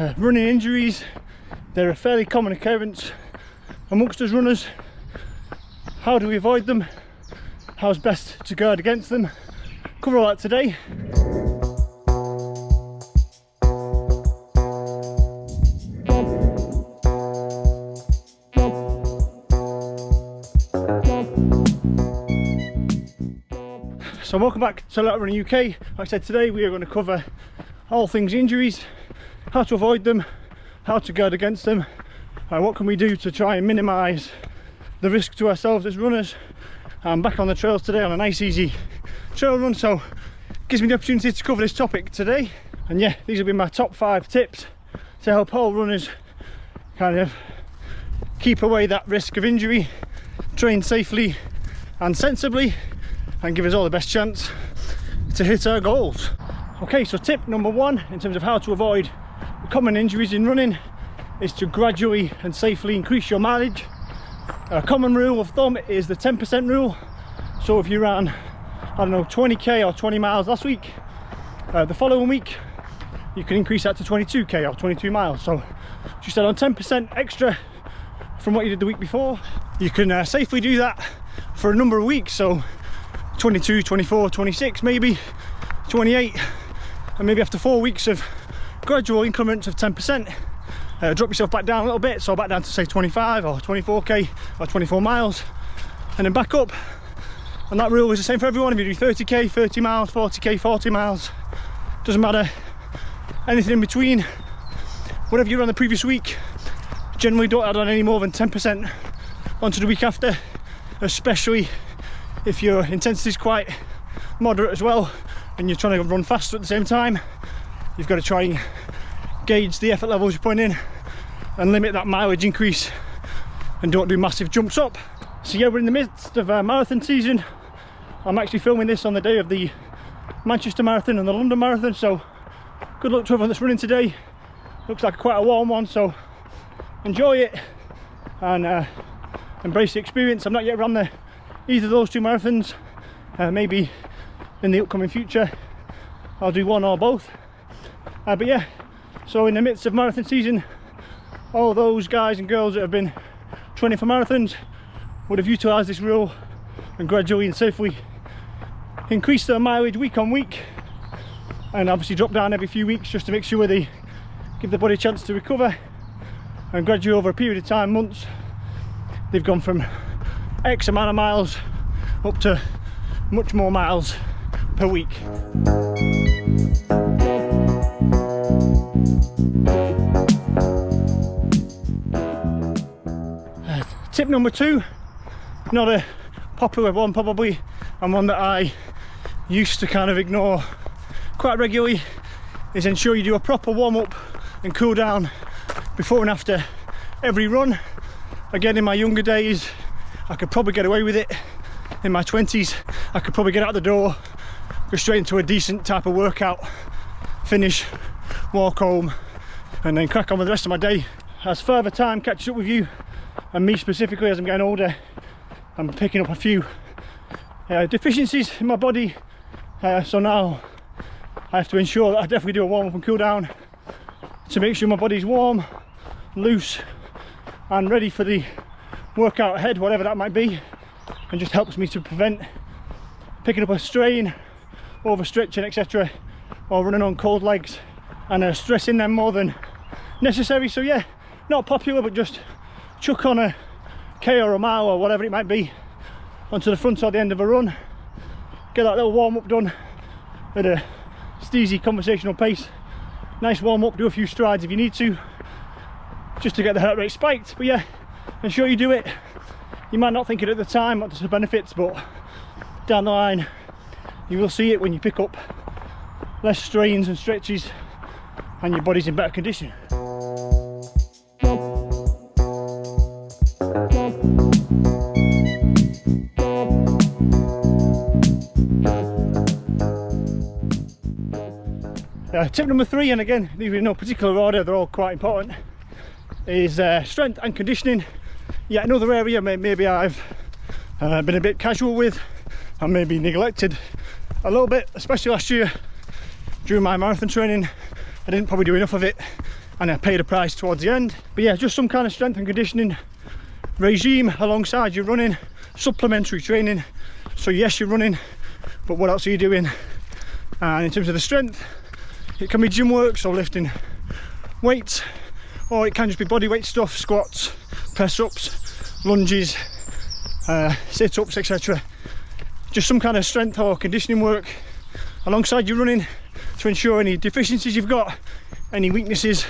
Running injuries, they're a fairly common occurrence amongst us runners. How do we avoid them? How's best to guard against them? Cover all that today. So welcome back to Let Running UK. Like I said, today we are going to cover all things injuries, how to avoid them, how to guard against them, and what can we do to try and minimise the risk to ourselves as runners. I'm back on the trails today on a nice easy trail run, so it gives me the opportunity to cover this topic today. And yeah, these will be my top 5 tips to help all runners kind of keep away that risk of injury, train safely and sensibly, and give us all the best chance to hit our goals. Okay, so tip number 1 in terms of how to avoid common injuries in running is to gradually and safely increase your mileage. A common rule of thumb is the 10% rule. So if you ran, I don't know, 20k or 20 miles last week, the following week you can increase that to 22k or 22 miles. So just add on 10% extra from what you did the week before. You can safely do that for a number of weeks, so 22, 24, 26, maybe 28, and maybe after 4 weeks of gradual increments of 10%, drop yourself back down a little bit, so back down to say 25 or 24k or 24 miles, and then back up. And that rule is the same for everyone. If you do 30k, 30 miles, 40k, 40 miles, doesn't matter, anything in between, whatever you ran the previous week, generally don't add on any more than 10% onto the week after, especially if your intensity is quite moderate as well and you're trying to run faster at the same time. You've got to try and gauge the effort levels you're putting in and limit that mileage increase, and don't do massive jumps up. So yeah, we're in the midst of marathon season. I'm actually filming this on the day of the Manchester Marathon and the London Marathon, so good luck to everyone that's running today. Looks like quite a warm one, so enjoy it and embrace the experience. I've not yet run either of those 2 marathons. Maybe in the upcoming future I'll do one or both, but yeah, so in the midst of marathon season, all those guys and girls that have been training for marathons would have utilised this rule and gradually and safely increase their mileage week on week, and obviously drop down every few weeks just to make sure they give the body a chance to recover, and gradually over a period of time, months, they've gone from X amount of miles up to much more miles per week. Tip number 2, not a popular one probably, and one that I used to kind of ignore quite regularly, is ensure you do a proper warm-up and cool down before and after every run. Again, in my younger days I could probably get away with it. In my 20s I could probably get out the door, go straight into a decent type of workout, finish, walk home, and then crack on with the rest of my day. As further time catches up with you, and me specifically as I'm getting older, I'm picking up a few deficiencies in my body, so now I have to ensure that I definitely do a warm up and cool down to make sure my body's warm, loose and ready for the workout ahead, whatever that might be, and just helps me to prevent picking up a strain, overstretching, etc., or running on cold legs and stressing them more than necessary. So yeah, not popular, but just chuck on a K or a mile or whatever it might be onto the front or the end of a run, get that little warm up done at a steezy conversational pace, nice warm up, do a few strides if you need to, just to get the heart rate spiked. But yeah, ensure you do it. You might not think it at the time, what the benefits, but down the line you will see it when you pick up less strains and stretches and your body's in better condition. Tip number 3, and again these are in no particular order, they're all quite important, is strength and conditioning. Yeah, another area maybe I've been a bit casual with and maybe neglected a little bit, especially last year during my marathon training. I didn't probably do enough of it, and I paid a price towards the end. But yeah, just some kind of strength and conditioning regime alongside your running, supplementary training. So yes, you're running, but what else are you doing? And in terms of the strength, it can be gym work, so lifting weights, or it can just be body weight stuff, squats, press ups, lunges, sit-ups, etc. Just some kind of strength or conditioning work alongside your running to ensure any deficiencies you've got, any weaknesses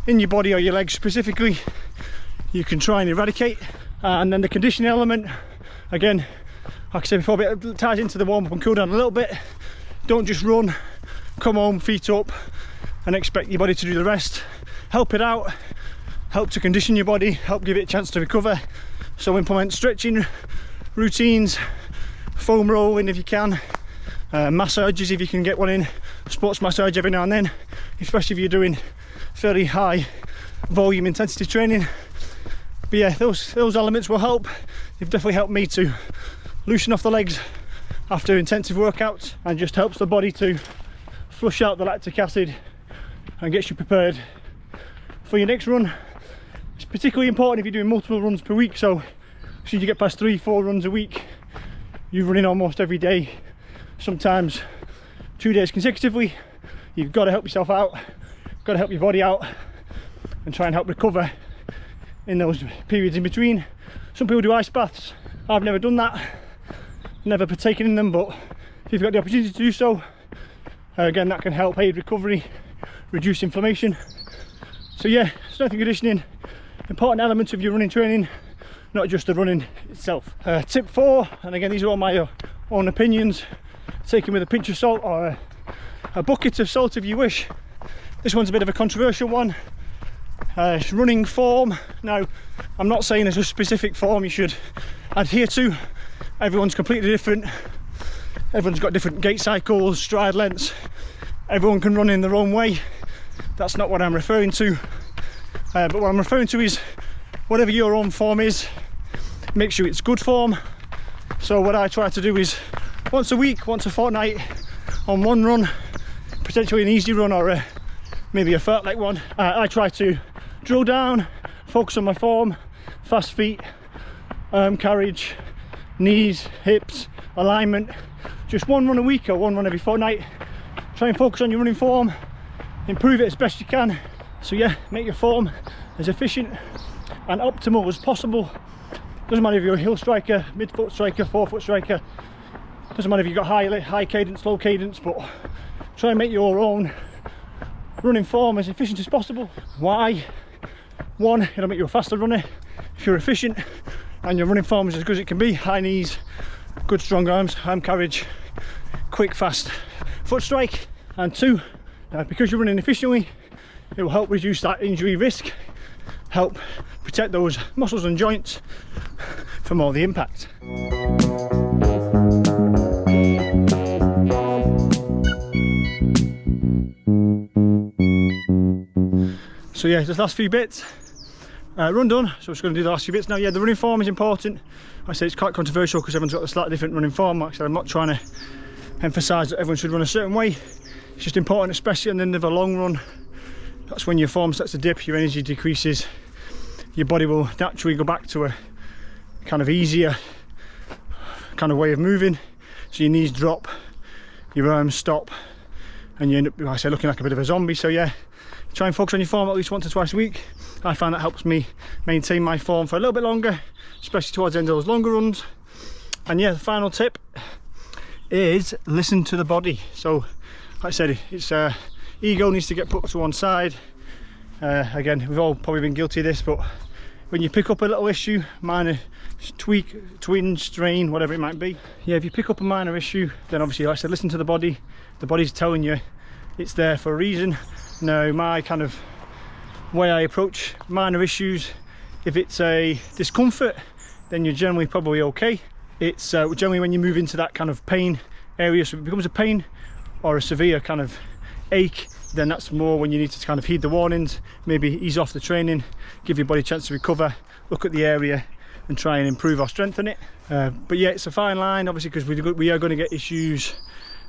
in your body or your legs specifically, you can try and eradicate. And then the conditioning element, again, like I said before, it ties into the warm up and cool down a little bit. Don't just run, come home, feet up, and expect your body to do the rest. Help it out, help to condition your body, help give it a chance to recover. So implement stretching routines, foam rolling if you can, massages if you can get one in, sports massage every now and then, especially if you're doing fairly high volume intensity training. But yeah, those elements will help. They've definitely helped me to loosen off the legs after intensive workouts, and just helps the body to flush out the lactic acid and gets you prepared for your next run. It's particularly important if you're doing multiple runs per week, so as soon as you get past 3-4 runs a week, you're running almost every day, sometimes 2 days consecutively. You've got to help yourself out, got to help your body out and try and help recover in those periods in between. Some people do ice baths. I've never done that, never partaken in them, but if you've got the opportunity to do so, again, that can help aid recovery, reduce inflammation. So yeah, strength and conditioning, important elements of your running training, not just the running itself. Tip 4, and again, these are all my own opinions, taken with a pinch of salt or a bucket of salt if you wish. This one's a bit of a controversial one. Running form. Now, I'm not saying there's a specific form you should adhere to. Everyone's completely different. Everyone's got different gait cycles, stride lengths. Everyone can run in their own way. That's not what I'm referring to. But what I'm referring to is whatever your own form is, make sure it's good form. So what I try to do is once a week, once a fortnight, on one run, potentially an easy run or maybe a fartlek one, I try to drill down, focus on my form, fast feet, carriage, knees, hips, alignment. Just one run a week or one run every fortnight. Try and focus on your running form, improve it as best you can. So yeah, make your form as efficient and optimal as possible. Doesn't matter if you're a heel striker, mid-foot striker, forefoot striker. Doesn't matter if you've got high cadence, low cadence, but try and make your own running form as efficient as possible. Why? One, it'll make you a faster runner. If you're efficient and your running form is as good as it can be, high knees, good strong arms, arm carriage, quick fast foot strike. And two, because you're running efficiently, it will help reduce that injury risk, help protect those muscles and joints from all the impact. So yeah, just last few bits, run done. So we're just going to do the last few bits now. Yeah, the running form is important. I say it's quite controversial because everyone's got a slightly different running form. Like I said, I'm not trying to emphasise that everyone should run a certain way. It's just important, especially at the end of a long run. That's when your form starts to dip, your energy decreases, your body will naturally go back to a kind of easier kind of way of moving. So your knees drop, your arms stop, and you end up, like I say, looking like a bit of a zombie. So yeah, try and focus on your form at least once or twice a week. I find that helps me maintain my form for a little bit longer, especially towards the end of those longer runs. And yeah, the final tip is listen to the body. So like I said, it's ego needs to get put to one side. Again, we've all probably been guilty of this, but when you pick up a little issue, minor tweak, twinge, strain, whatever it might be, yeah, if you pick up a minor issue, then obviously, like I said, listen to the body. The body's telling you it's there for a reason. Now, my kind of way I approach minor issues, if it's a discomfort, then you're generally probably okay. It's generally when you move into that kind of pain area, so if it becomes a pain or a severe kind of ache, then that's more when you need to kind of heed the warnings, maybe ease off the training, give your body a chance to recover, look at the area and try and improve or strengthen it. But yeah, it's a fine line, obviously, because we are going to get issues,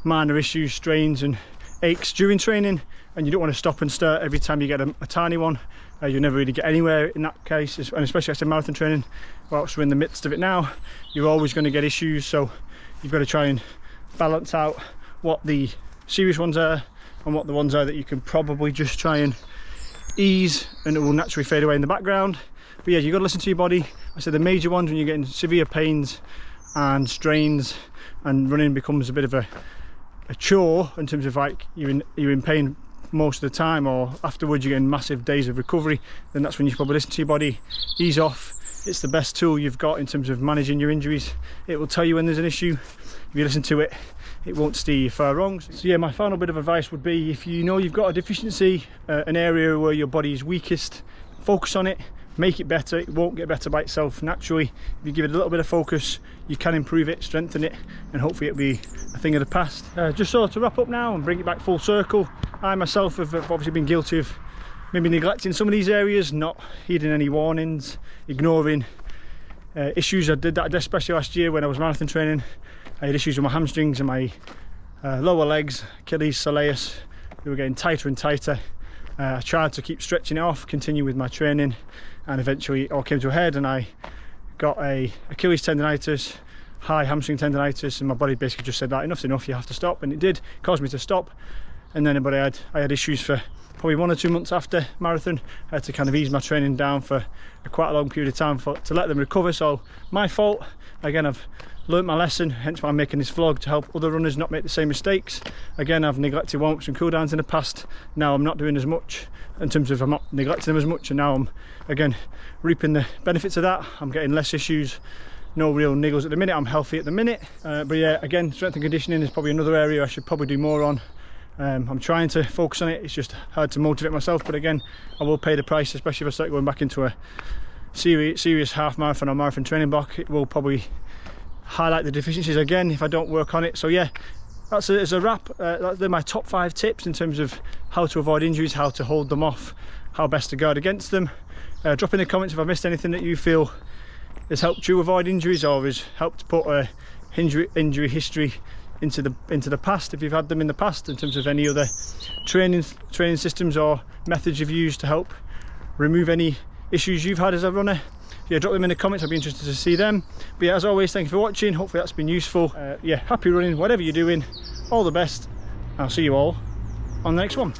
minor issues, strains and aches during training, and you don't want to stop and start every time you get a tiny one. You'll never really get anywhere in that case, and especially after marathon training, whilst we're in the midst of it now, you're always going to get issues. So you've got to try and balance out what the serious ones are and what the ones are that you can probably just try and ease, and it will naturally fade away in the background. But yeah, you've got to listen to your body. I said the major ones, when you're getting severe pains and strains and running becomes a bit of a chore in terms of like you're in pain most of the time, or afterwards you're getting massive days of recovery, then that's when you probably listen to your body, ease off. It's the best tool you've got in terms of managing your injuries. It will tell you when there's an issue. If you listen to it, it won't steer you far wrong. So yeah, my final bit of advice would be, if you know you've got a deficiency, an area where your body is weakest, focus on it, make it better. It won't get better by itself naturally. If you give it a little bit of focus, you can improve it, strengthen it, and hopefully it'll be a thing of the past. Just so to wrap up now and bring it back full circle, I myself have obviously been guilty of maybe neglecting some of these areas, not heeding any warnings, ignoring issues. I did that especially last year when I was marathon training. I had issues with my hamstrings and my lower legs, Achilles, soleus. They were getting tighter and tighter. I tried to keep stretching it off, continue with my training, and eventually it all came to a head and I got a Achilles tendonitis, high hamstring tendonitis, and my body basically just said that enough's enough, you have to stop, and it did. It caused me to stop. And then I had issues for probably 1 or 2 months after marathon. I had to kind of ease my training down for quite a long period of time to let them recover. So my fault. Again, I've learnt my lesson, hence why I'm making this vlog, to help other runners not make the same mistakes. Again, I've neglected warm-ups and cool-downs in the past. Now I'm not doing as much, in terms of I'm not neglecting them as much, and now I'm again reaping the benefits of that. I'm getting less issues, no real niggles at the minute. I'm healthy at the minute. But yeah, again, strength and conditioning is probably another area I should probably do more on. I'm trying to focus on it. It's just hard to motivate myself, but again, I will pay the price, especially if I start going back into a serious half marathon or marathon training block. It will probably highlight the deficiencies again if I don't work on it. So yeah, that's it as a wrap. They're my top 5 tips in terms of how to avoid injuries, how to hold them off, how best to guard against them. Drop in the comments if I missed anything that you feel has helped you avoid injuries, or has helped put a injury history into the past, if you've had them in the past, in terms of any other training systems or methods you've used to help remove any issues you've had as a runner. Yeah, drop them in the comments, I'd be interested to see them. But yeah, as always, thank you for watching. Hopefully that's been useful. Yeah, happy running, whatever you're doing, all the best. I'll see you all on the next one.